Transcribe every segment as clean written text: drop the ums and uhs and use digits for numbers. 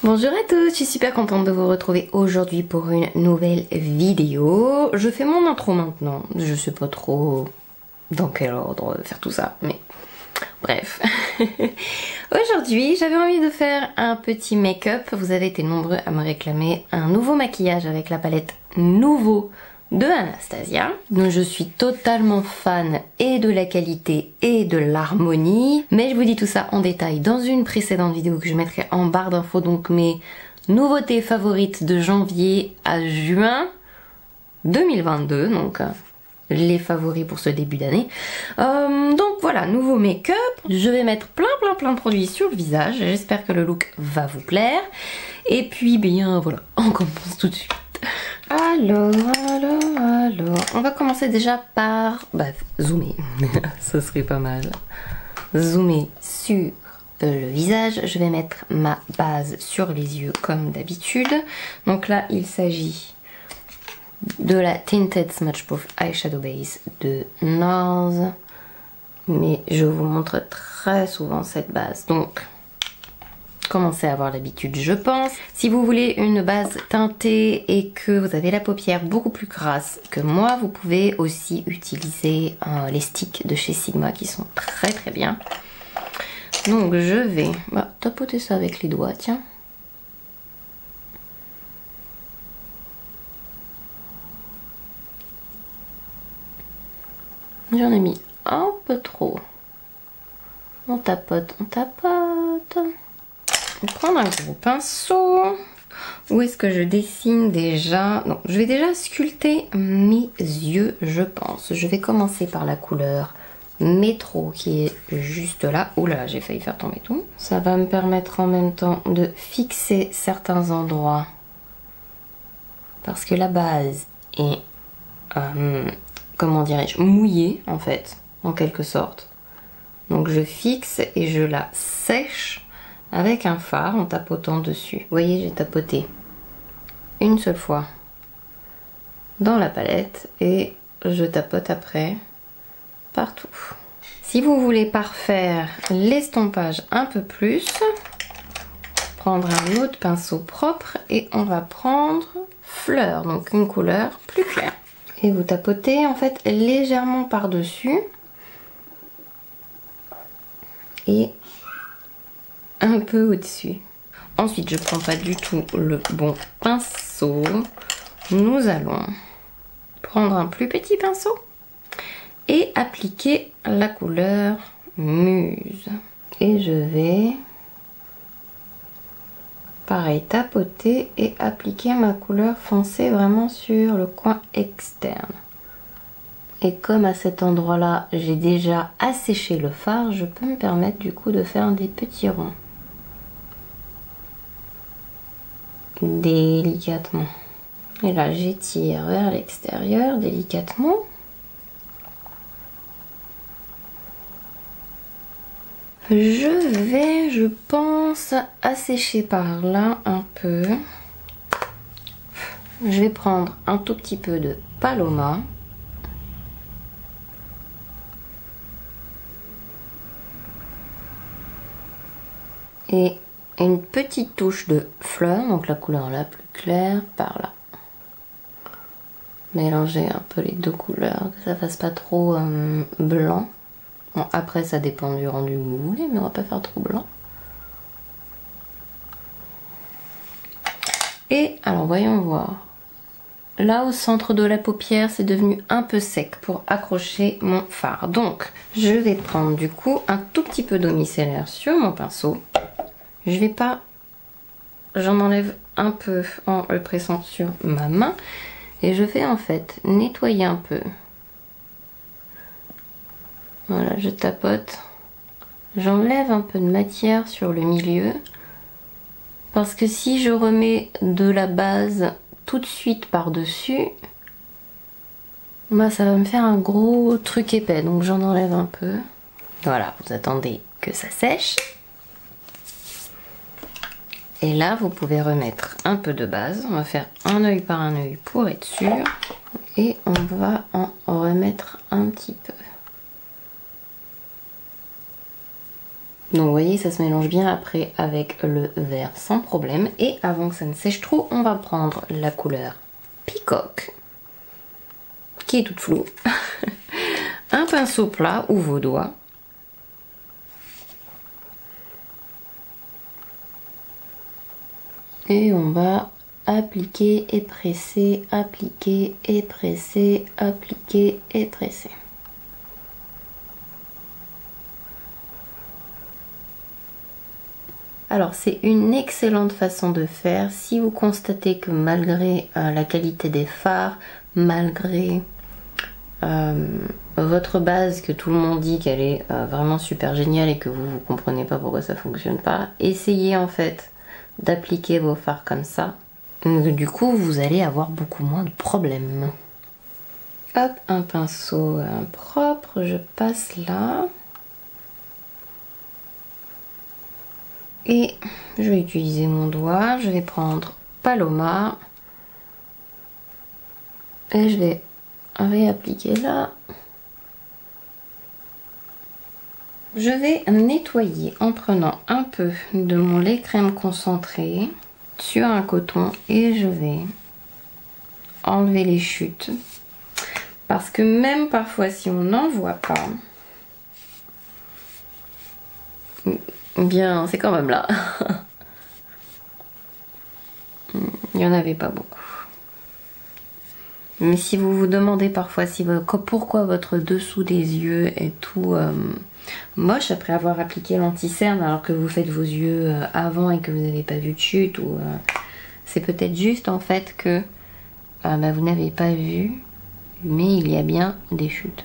Bonjour à tous, je suis super contente de vous retrouver aujourd'hui pour une nouvelle vidéo. Je fais mon intro maintenant, je sais pas trop dans quel ordre faire tout ça, mais bref. Aujourd'hui, j'avais envie de faire un petit make-up. Vous avez été nombreux à me réclamer un nouveau maquillage avec la palette Nouveau de Anastasia. Donc je suis totalement fan et de la qualité et de l'harmonie. Mais je vous dis tout ça en détail dans une précédente vidéo que je mettrai en barre d'infos. Donc mes nouveautés favorites de janvier à juin 2022. Donc les favoris pour ce début d'année. Donc voilà, nouveau make-up. Je vais mettre plein de produits sur le visage. J'espère que le look va vous plaire. Et puis bien voilà, on commence tout de suite. Alors, on va commencer déjà par zoomer, ça serait pas mal. Zoomer sur le visage, je vais mettre ma base sur les yeux comme d'habitude. Donc là, il s'agit de la Tinted Smudge Proof Eyeshadow Base de NARS. Mais je vous montre très souvent cette base, donc commencez à avoir l'habitude, je pense. Si vous voulez une base teintée et que vous avez la paupière beaucoup plus grasse que moi, vous pouvez aussi utiliser les sticks de chez Sigma qui sont très bien. Donc je vais tapoter ça avec les doigts, tiens. J'en ai mis un peu trop. On tapote, on tapote. Je vais prendre un gros pinceau. Où est-ce que je dessine déjà? Non, je vais déjà sculpter mes yeux, je pense. Je vais commencer par la couleur Métro qui est juste là. Oh là, j'ai failli faire tomber tout. Ça va me permettre en même temps de fixer certains endroits. Parce que la base est, comment dirais-je, mouillée en fait, en quelque sorte. Donc je fixe et je la sèche avec un fard en tapotant dessus. Vous voyez, j'ai tapoté une seule fois dans la palette et je tapote après partout. Si vous voulez parfaire l'estompage un peu plus, prendre un autre pinceau propre et on va prendre Fleur, donc une couleur plus claire. Et vous tapotez en fait légèrement par-dessus et un peu au-dessus. Ensuite, je prends pas du tout le bon pinceau. Nous allons prendre un plus petit pinceau et appliquer la couleur Muse. Et je vais, pareil, tapoter et appliquer ma couleur foncée vraiment sur le coin externe. Et comme à cet endroit-là, j'ai déjà asséché le fard, je peux me permettre du coup de faire des petits ronds. Délicatement. Et là, j'étire vers l'extérieur délicatement. Je pense, assécher par là un peu. Je vais prendre un tout petit peu de Paloma. Et une petite touche de Fleur, donc la couleur la plus claire, par là. Mélanger un peu les deux couleurs, que ça fasse pas trop blanc. Bon, après ça dépend du rendu que vous voulez, mais on va pas faire trop blanc. Et alors voyons voir. Là au centre de la paupière, c'est devenu un peu sec pour accrocher mon fard. Donc je vais prendre du coup un tout petit peu d'eau micellaire sur mon pinceau. Je vais pas, j'en enlève un peu en le pressant sur ma main et je vais en fait nettoyer un peu. Voilà, je tapote, j'enlève un peu de matière sur le milieu parce que si je remets de la base tout de suite par dessus, ça va me faire un gros truc épais, donc j'en enlève un peu. Voilà, vous attendez que ça sèche. Et là, vous pouvez remettre un peu de base. On va faire un œil par un œil pour être sûr. Et on va en remettre un petit peu. Donc vous voyez, ça se mélange bien après avec le vert sans problème. Et avant que ça ne sèche trop, on va prendre la couleur Peacock, qui est toute floue. Un pinceau plat ou vos doigts. Et on va appliquer et presser, appliquer et presser, appliquer et presser. Alors c'est une excellente façon de faire si vous constatez que malgré la qualité des fards, malgré votre base que tout le monde dit qu'elle est vraiment super géniale et que vous comprenez pas pourquoi ça fonctionne pas, essayez en fait d'appliquer vos fards comme ça. Du coup vous allez avoir beaucoup moins de problèmes. Hop, un pinceau propre, je passe là. Et je vais utiliser mon doigt, je vais prendre Paloma et je vais réappliquer là. Je vais nettoyer en prenant un peu de mon lait crème concentré sur un coton et je vais enlever les chutes. Parce que même parfois si on n'en voit pas, bien c'est quand même là. Il n'y en avait pas beaucoup. Mais si vous vous demandez parfois pourquoi votre dessous des yeux est tout moche après avoir appliqué l'anti-cerne alors que vous faites vos yeux avant et que vous n'avez pas vu de chute, ou c'est peut-être juste en fait que vous n'avez pas vu, mais il y a bien des chutes.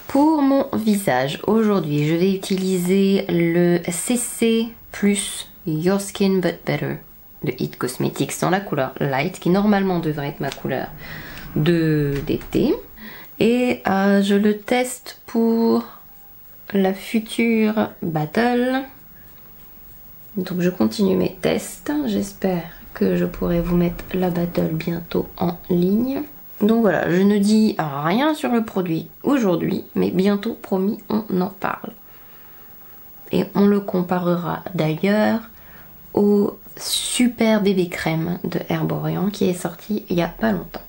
Pour mon visage, aujourd'hui, je vais utiliser le CC Plus Your Skin But Better de It Cosmetics dans la couleur Light, qui normalement devrait être ma couleur d'été. Et je le teste pour la future battle. Donc je continue mes tests. J'espère que je pourrai vous mettre la battle bientôt en ligne. Donc voilà, je ne dis rien sur le produit aujourd'hui, mais bientôt, promis, on en parle. Et on le comparera d'ailleurs au super bébé crème de Herborian qui est sorti il n'y a pas longtemps.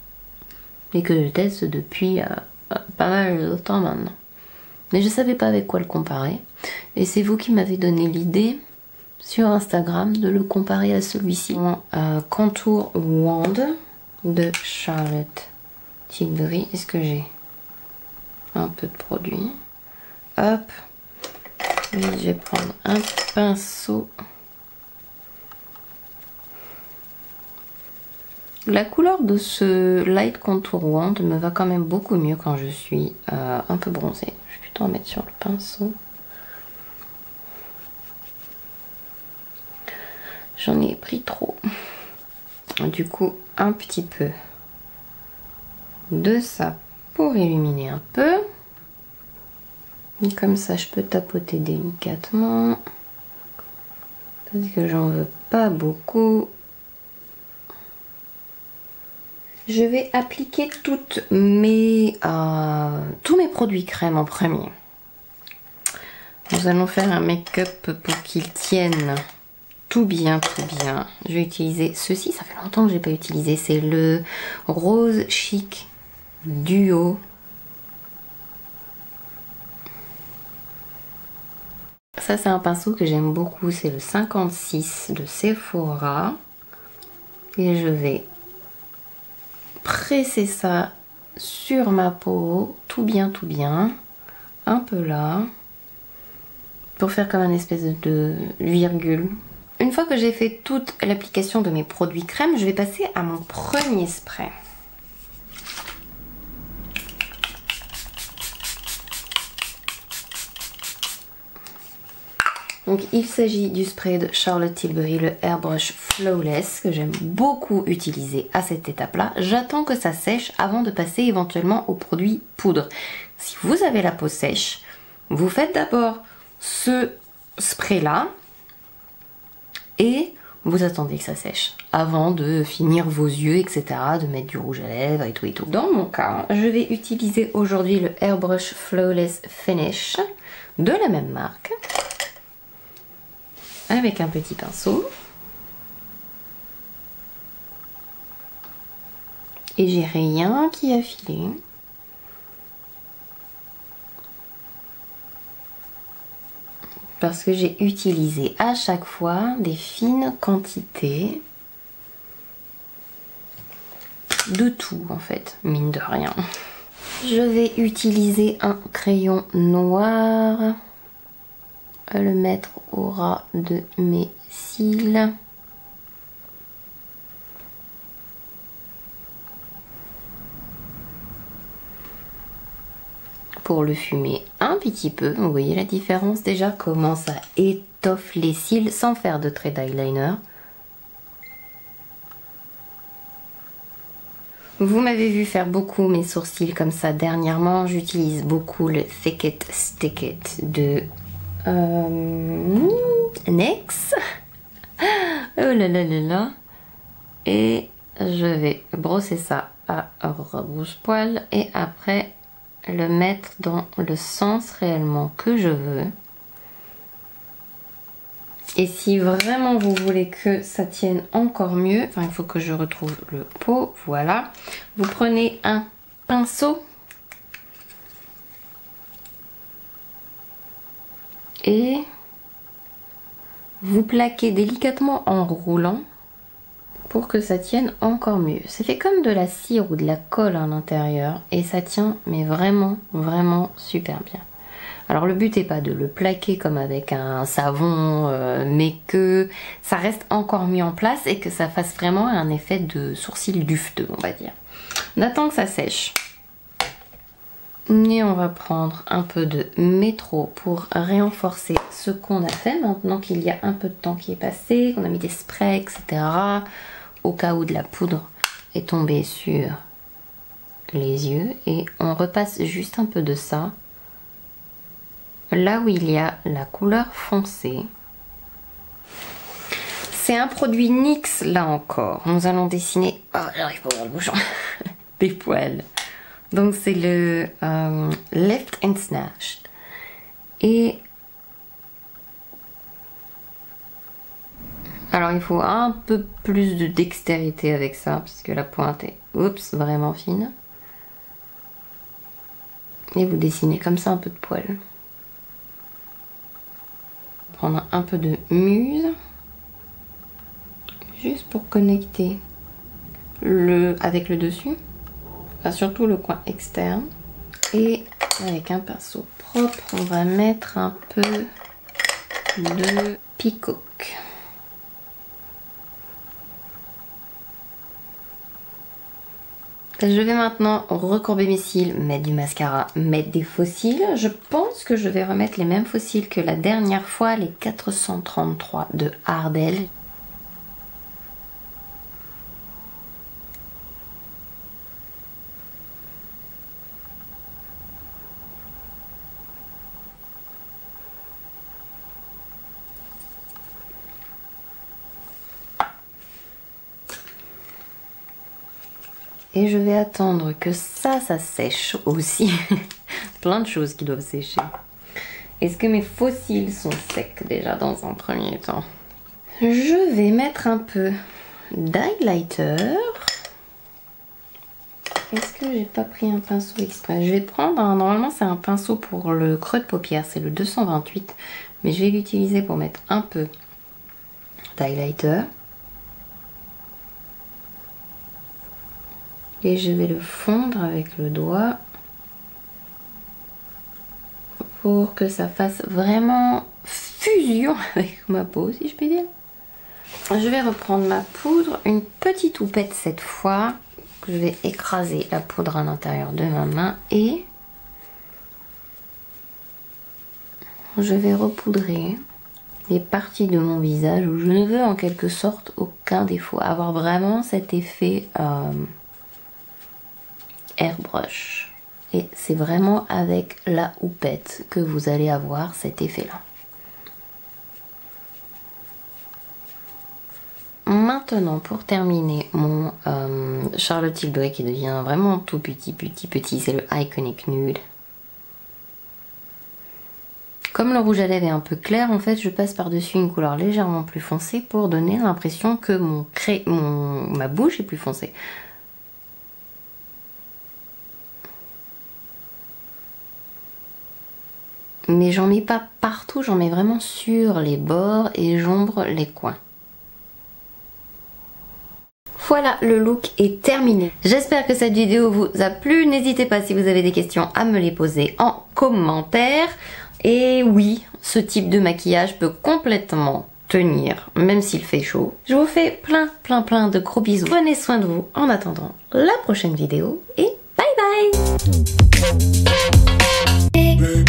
Et que je teste depuis pas mal de temps maintenant. Mais je savais pas avec quoi le comparer. Et c'est vous qui m'avez donné l'idée sur Instagram de le comparer à celui-ci. Contour Wand de Charlotte Tilbury. Est-ce que j'ai un peu de produit? Hop. Et je vais prendre un pinceau. La couleur de ce Light Contour Wand me va quand même beaucoup mieux quand je suis un peu bronzée. Je vais plutôt en mettre sur le pinceau. J'en ai pris trop. Du coup, un petit peu de ça pour illuminer un peu. Et comme ça, je peux tapoter délicatement. Parce que j'en veux pas beaucoup. Je vais appliquer tous mes produits crème en premier. Nous allons faire un make-up pour qu'il tienne tout bien, tout bien. Je vais utiliser ceci, ça fait longtemps que je n'ai pas utilisé. C'est le Rose Chic Duo. Ça, c'est un pinceau que j'aime beaucoup. C'est le 56 de Sephora. Et je vais presser ça sur ma peau, tout bien, un peu là, pour faire comme une espèce de virgule. Une fois que j'ai fait toute l'application de mes produits crème, je vais passer à mon premier spray. Donc il s'agit du spray de Charlotte Tilbury, le Airbrush Flawless, que j'aime beaucoup utiliser à cette étape-là. J'attends que ça sèche avant de passer éventuellement au produit poudre. Si vous avez la peau sèche, vous faites d'abord ce spray-là et vous attendez que ça sèche avant de finir vos yeux, etc., de mettre du rouge à lèvres et tout et tout. Dans mon cas, je vais utiliser aujourd'hui le Airbrush Flawless Finish de la même marque avec un petit pinceau. Et j'ai rien qui a filé. Parce que j'ai utilisé à chaque fois des fines quantités de tout en fait, mine de rien. Je vais utiliser un crayon noir, le mettre au ras de mes cils. Pour le fumer un petit peu, vous voyez la différence déjà, comment ça étoffe les cils sans faire de trait d'eyeliner. Vous m'avez vu faire beaucoup mes sourcils comme ça dernièrement, j'utilise beaucoup le Thick It Stick It de NYX. Oh là là là là. Et je vais brosser ça à rebrousse-poil et après le mettre dans le sens réellement que je veux. Et si vraiment vous voulez que ça tienne encore mieux, enfin il faut que je retrouve le pot, voilà. Vous prenez un pinceau et vous plaquez délicatement en roulant pour que ça tienne encore mieux. C'est fait comme de la cire ou de la colle à l'intérieur et ça tient mais vraiment super bien. Alors le but n'est pas de le plaquer comme avec un savon, mais que ça reste encore mis en place et que ça fasse vraiment un effet de sourcil dufteux, on va dire. On attend que ça sèche. Et on va prendre un peu de métro pour renforcer ce qu'on a fait maintenant qu'il y a un peu de temps qui est passé, qu'on a mis des sprays, etc. Au cas où de la poudre est tombée sur les yeux. Et on repasse juste un peu de ça là où il y a la couleur foncée. C'est un produit NYX là encore. Nous allons dessiner... Oh, j'arrive pas à ouvrir le bouchon. Des poils. Donc c'est le Lift and Snatched. Et... alors il faut un peu plus de dextérité avec ça, parce que la pointe est, oups, vraiment fine. Et vous dessinez comme ça un peu de poils. Prendre un peu de mousse juste pour connecter avec le dessus, enfin, surtout le coin externe. Et avec un pinceau propre, on va mettre un peu de peacock. Je vais maintenant recourber mes cils, mettre du mascara, mettre des faux cils. Je pense que je vais remettre les mêmes faux cils que la dernière fois, les 433 de Ardell. Et je vais attendre que ça sèche aussi. Plein de choses qui doivent sécher. Est-ce que mes faux cils sont secs déjà dans un premier temps? Je vais mettre un peu d'highlighter. Est-ce que j'ai pas pris un pinceau exprès? Je vais prendre normalement c'est un pinceau pour le creux de paupière, c'est le 228. Mais je vais l'utiliser pour mettre un peu d'highlighter. Et je vais le fondre avec le doigt pour que ça fasse vraiment fusion avec ma peau, si je puis dire. Je vais reprendre ma poudre, une petite houppette cette fois. Je vais écraser la poudre à l'intérieur de ma main et je vais repoudrer les parties de mon visage où je ne veux en quelque sorte aucun défaut. Avoir vraiment cet effet... airbrush, et c'est vraiment avec la houppette que vous allez avoir cet effet là. maintenant, pour terminer, mon Charlotte Tilbury qui devient vraiment tout petit, c'est le Iconic Nude. Comme le rouge à lèvres est un peu clair, en fait, je passe par-dessus une couleur légèrement plus foncée pour donner l'impression que ma bouche est plus foncée. Mais j'en mets pas partout, j'en mets vraiment sur les bords et j'ombre les coins. Voilà, le look est terminé. J'espère que cette vidéo vous a plu. N'hésitez pas si vous avez des questions à me les poser en commentaire. Et oui, ce type de maquillage peut complètement tenir, même s'il fait chaud. Je vous fais plein de gros bisous. Prenez soin de vous en attendant la prochaine vidéo et bye bye!